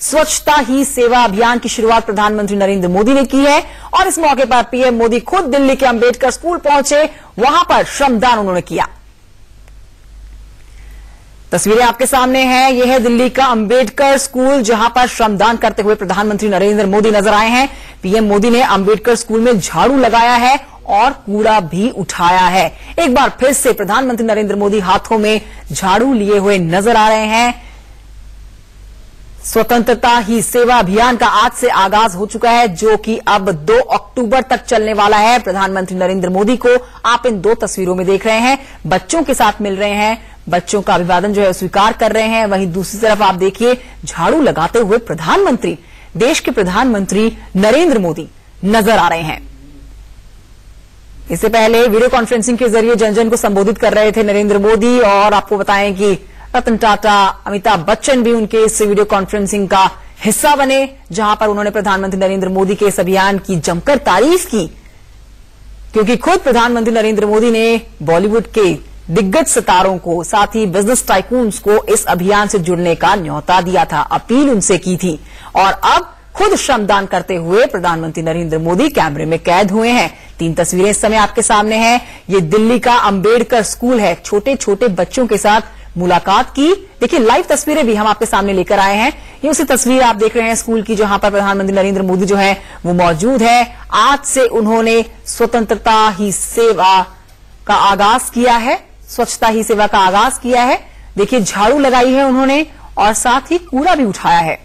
स्वच्छता ही सेवा अभियान की शुरुआत प्रधानमंत्री नरेंद्र मोदी ने की है और इस मौके पर पीएम मोदी खुद दिल्ली के अंबेडकर स्कूल पहुंचे, वहां पर श्रमदान उन्होंने किया। तस्वीरें आपके सामने हैं। यह है दिल्ली का अंबेडकर स्कूल, जहां पर श्रमदान करते हुए प्रधानमंत्री नरेंद्र मोदी नजर आए हैं। पीएम मोदी ने अंबेडकर स्कूल में झाड़ू लगाया है और कूड़ा भी उठाया है। एक बार फिर से प्रधानमंत्री नरेंद्र मोदी हाथों में झाड़ू लिए हुए नजर आ रहे हैं। स्वतंत्रता ही सेवा अभियान का आज से आगाज हो चुका है, जो कि अब 2 अक्टूबर तक चलने वाला है। प्रधानमंत्री नरेंद्र मोदी को आप इन 2 तस्वीरों में देख रहे हैं। बच्चों के साथ मिल रहे हैं, बच्चों का अभिवादन जो है स्वीकार कर रहे हैं। वहीं दूसरी तरफ आप देखिए झाड़ू लगाते हुए प्रधानमंत्री, देश के प्रधानमंत्री नरेंद्र मोदी नजर आ रहे हैं। इससे पहले वीडियो कॉन्फ्रेंसिंग के जरिए जन जन को संबोधित कर रहे थे नरेंद्र मोदी। और आपको बताएं कि रतन टाटा, अमिताभ बच्चन भी उनके इस वीडियो कॉन्फ्रेंसिंग का हिस्सा बने, जहां पर उन्होंने प्रधानमंत्री नरेंद्र मोदी के इस अभियान की जमकर तारीफ की, क्योंकि खुद प्रधानमंत्री नरेंद्र मोदी ने बॉलीवुड के दिग्गज सितारों को, साथ ही बिजनेस टाइकून्स को इस अभियान से जुड़ने का न्योता दिया था, अपील उनसे की थी। और अब खुद श्रमदान करते हुए प्रधानमंत्री नरेंद्र मोदी कैमरे में कैद हुए हैं। 3 तस्वीरें इस समय आपके सामने हैं। ये दिल्ली का अंबेडकर स्कूल है। छोटे छोटे बच्चों के साथ मुलाकात की। देखिए लाइव तस्वीरें भी हम आपके सामने लेकर आए हैं। ये उसी तस्वीर आप देख रहे हैं स्कूल की, जहां पर प्रधानमंत्री नरेंद्र मोदी जो है वो मौजूद है। आज से उन्होंने स्वतंत्रता ही सेवा का आगाज किया है, स्वच्छता ही सेवा का आगाज किया है। देखिए झाड़ू लगाई है उन्होंने और साथ ही कूड़ा भी उठाया है।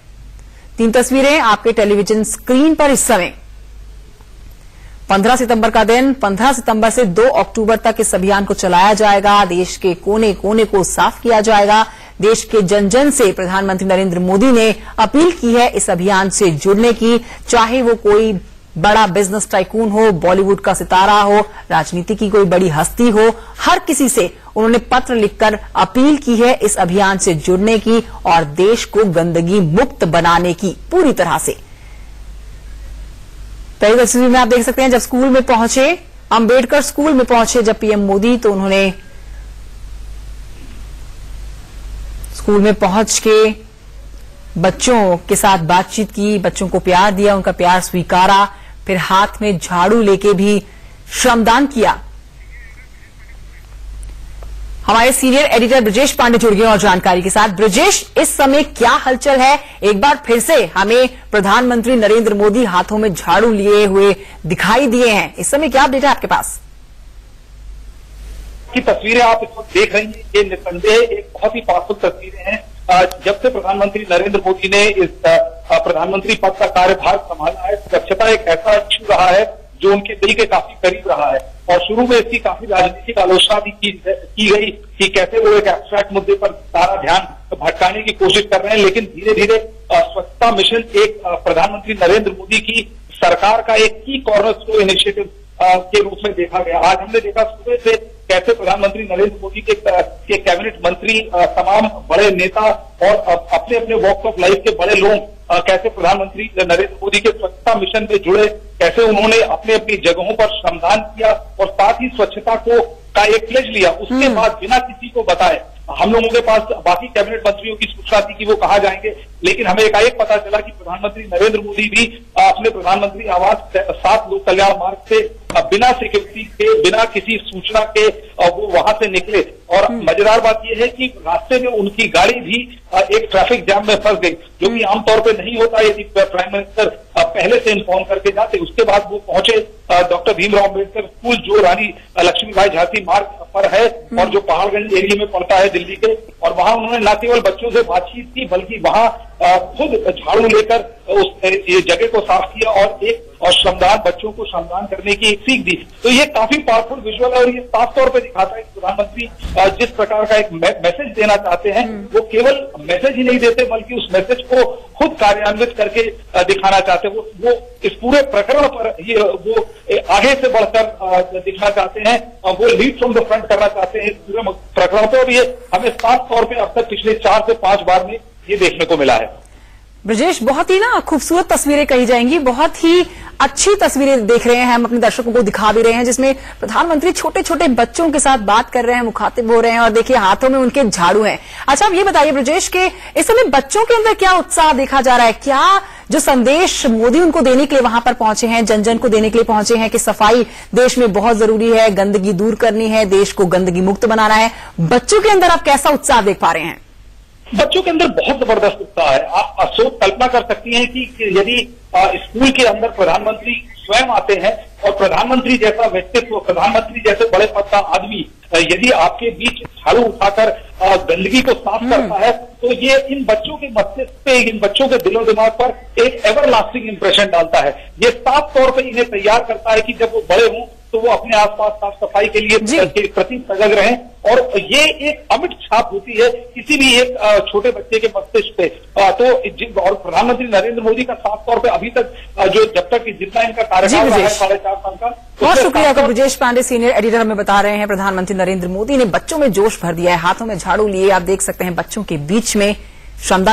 3 तस्वीरें आपके टेलीविजन स्क्रीन पर इस समय। 15 सितंबर का दिन, 15 सितंबर से 2 अक्टूबर तक इस अभियान को चलाया जाएगा। देश के कोने कोने को साफ किया जाएगा। देश के जन जन से प्रधानमंत्री नरेंद्र मोदी ने अपील की है इस अभियान से जुड़ने की, चाहे वो कोई बड़ा बिजनेस टाइकून हो, बॉलीवुड का सितारा हो, राजनीति की कोई बड़ी हस्ती हो, हर किसी से उन्होंने पत्र लिखकर अपील की है इस अभियान से जुड़ने की और देश को गंदगी मुक्त बनाने की पूरी तरह से। पहली तस्वीर में आप देख सकते हैं जब स्कूल में पहुंचे, अंबेडकर स्कूल में पहुंचे जब पीएम मोदी, तो उन्होंने स्कूल में पहुंच के बच्चों के साथ बातचीत की, बच्चों को प्यार दिया, उनका प्यार स्वीकारा, फिर हाथ में झाड़ू लेके भी श्रमदान किया। हमारे सीनियर एडिटर ब्रजेश पांडे जुड़ गए और जानकारी के साथ। ब्रजेश, इस समय क्या हलचल है? एक बार फिर से हमें प्रधानमंत्री नरेंद्र मोदी हाथों में झाड़ू लिए हुए दिखाई दिए हैं। इस समय क्या अपडेट है आपके पास? की तस्वीरें आप इस वक्त देख रही हैं, ये निसंदेह एक बहुत ही पावरफुल तस्वीरें हैं। जब से प्रधानमंत्री नरेंद्र मोदी ने इस प्रधानमंत्री पद का कार्यभार संभाला है, स्वच्छता एक ऐसा इश्यू रहा है जो उनके दिल के काफी करीब रहा है। और शुरू में इसकी काफी राजनीतिक आलोचना भी की गई कि कैसे वो एक एब्स्ट्रैक्ट मुद्दे पर सारा ध्यान भटकाने की कोशिश कर रहे हैं। लेकिन धीरे धीरे स्वच्छता मिशन एक प्रधानमंत्री नरेंद्र मोदी की सरकार का एक की कॉर्नरस्टोन इनिशिएटिव के रूप में देखा गया। आज हमने देखा सुबह से कैसे प्रधानमंत्री नरेंद्र मोदी के कैबिनेट मंत्री, तमाम बड़े नेता और अपने अपने वॉक्स ऑफ लाइफ के बड़े लोग कैसे प्रधानमंत्री नरेंद्र मोदी के स्वच्छता मिशन में जुड़े, कैसे उन्होंने अपने अपनी जगहों पर श्रमदान किया और साथ ही स्वच्छता का एक प्लेज लिया। उसके बाद बिना किसी को बताए हम लोगों के पास बाकी कैबिनेट मंत्रियों की सूचना थी कि वो कहाँ जाएंगे, लेकिन हमें एकाएक पता चला कि प्रधानमंत्री नरेंद्र मोदी भी अपने प्रधानमंत्री आवास 7 लोक कल्याण मार्ग से बिना सिक्योरिटी के, बिना किसी सूचना के वो वहां से निकले। और मजेदार बात यह है कि रास्ते में उनकी गाड़ी भी एक ट्रैफिक जाम में फंस गई, जो कि आमतौर पर नहीं होता यदि प्राइम मिनिस्टर पहले से इन्फॉर्म करके जाते। उसके बाद वो पहुंचे डॉक्टर भीमराव अम्बेडकर स्कूल, जो रानी लक्ष्मीबाई झांसी मार्ग पर है और जो पहाड़गंज एरिया में पड़ता है दिल्ली के। और वहां उन्होंने न केवल बच्चों से बातचीत की, बल्कि वहां खुद झाड़ू लेकर उस ये जगह को साफ किया और श्रमदान, बच्चों को श्रमदान करने की सीख दी। तो ये काफी पावरफुल विजुअल है और ये साफ तौर पे दिखाता है कि प्रधानमंत्री जिस प्रकार का एक मैसेज देना चाहते हैं, वो केवल मैसेज ही नहीं देते, बल्कि उस मैसेज को खुद कार्यान्वित करके दिखाना चाहते हैं। वो इस पूरे प्रकरण पर ये वो आगे से बढ़कर दिखना चाहते हैं, वो लीड फ्रॉम द फ्रंट करना चाहते हैं इस पूरे प्रकरण पर। और ये हमें साफ तौर पर अब तक पिछले 4 से 5 बार में ये देखने को मिला है। ब्रजेश, बहुत ही खूबसूरत तस्वीरें कही जाएंगी, बहुत ही अच्छी तस्वीरें देख रहे हैं, हम अपने दर्शकों को दिखा भी रहे हैं, जिसमें प्रधानमंत्री छोटे छोटे बच्चों के साथ बात कर रहे हैं, मुखातिब हो रहे हैं और देखिए हाथों में उनके झाड़ू हैं। अच्छा, अब ये बताइए ब्रजेश के इस समय बच्चों के अंदर क्या उत्साह देखा जा रहा है? क्या जो संदेश मोदी उनको देने के लिए वहां पर पहुंचे हैं, जन जन को देने के लिए पहुंचे हैं कि सफाई देश में बहुत जरूरी है, गंदगी दूर करनी है, देश को गंदगी मुक्त बनाना है, बच्चों के अंदर आप कैसा उत्साह देख पा रहे हैं? बच्चों के अंदर बहुत जबरदस्त उत्साह है। आप सोच कल्पना कर सकती हैं कि यदि स्कूल के अंदर प्रधानमंत्री स्वयं आते हैं और प्रधानमंत्री जैसा व्यक्तित्व, प्रधानमंत्री जैसे बड़े पद का आदमी यदि आपके बीच झाड़ू उठाकर गंदगी को साफ करता है, तो ये इन बच्चों के मस्तिष्क पे, इन बच्चों के दिलो दिमाग पर एक एवरलास्टिंग इंप्रेशन डालता है। ये साफ तौर पर इन्हें तैयार करता है कि जब वो बड़े हों तो वो अपने आसपास साफ सफाई के लिए प्रति सजग रहें, और ये एक अमिट छाप होती है किसी भी एक छोटे बच्चे के मस्तिष्क पे। तो और प्रधानमंत्री नरेंद्र मोदी का साफ तौर पे अभी तक जो जब तक जितना इनका कार्यकाल रहा है 4.5 साल का। बहुत शुक्रिया आपका ब्रजेश पांडे, सीनियर एडिटर हमें बता रहे हैं प्रधानमंत्री नरेंद्र मोदी ने बच्चों में जोश भर दिया है, हाथों में झाड़ू लिए आप देख सकते हैं बच्चों के बीच में श्रमदान